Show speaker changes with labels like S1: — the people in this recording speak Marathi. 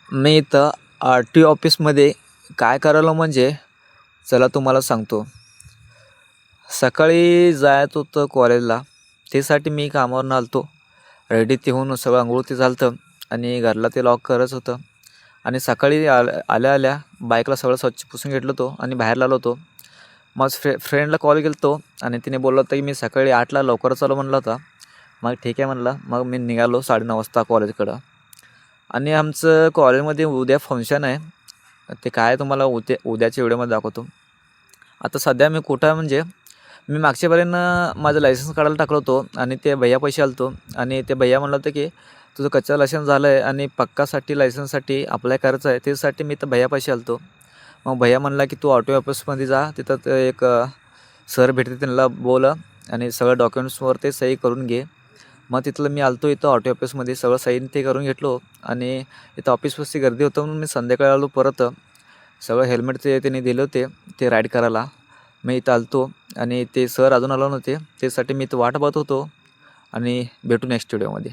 S1: मी इथं RTO ऑफिसमध्ये काय करायला म्हणजे चला तुम्हाला सांगतो. सकाळी जायचं होतं कॉलेजला. त्यासाठी मी कामावरून आलो होतो. रेडी ते होऊन सगळं अंघोळ ते झालं होतं आणि घरला ते लॉक करायचं होतं. आणि सकाळी आल्या बाईकला सगळं स्वच्छ पुसून घेतलं होतं आणि बाहेर आलो होतो. मग फ्रेंडला कॉल केला होतो आणि तिने बोललं होतं की मी सकाळी 8ला लवकरच आलो म्हणला होता. मग ठीक आहे म्हणलं. मग मी निघालो 9:30 वाजता कॉलेजकडं. आणि आमचं कॉलेजमध्ये उद्या फंक्शन आहे. ते काय तुम्हाला उद्याच्या व्हिडिओमध्ये दाखवतो. आता सध्या मी कुठं आहे म्हणजे मी मागच्यापर्यंत माझं लायसन्स काढायला टाकलं होतो आणि ते भैय्यापाशी आलो होतो आणि ते भैय्या म्हणलं होतं की तुझं कच्चं लायसन्स झालं आहे आणि पक्कासाठी लायसन्ससाठी अप्लाय करायचं आहे. त्यासाठी मी तर भैय्यापाशी आलो होतो. मग भैय्या म्हणला की तू RTO ऑफिसमध्ये जा. तिथं ते एक सर भेटते त्यांना बोल आणि सगळं डॉक्युमेंट्सवर ते सही करून घे. मग तिथलं मी आलो इथं RTO ऑफिसमध्ये सगळं सही ते करून घेतलो आणि इथं ऑफिसपाशी गर्दी होतं म्हणून मी संध्याकाळी आलो परत. सगळं हेल्मेट ते त्यांनी दिले होते ते राईड करायला. मी इथं आलो आणि ते सर अजून आलो नव्हते. त्यासाठी मी इथं वाट बघत होतो आणि भेटू नेक्स्ट व्हिडिओमध्ये.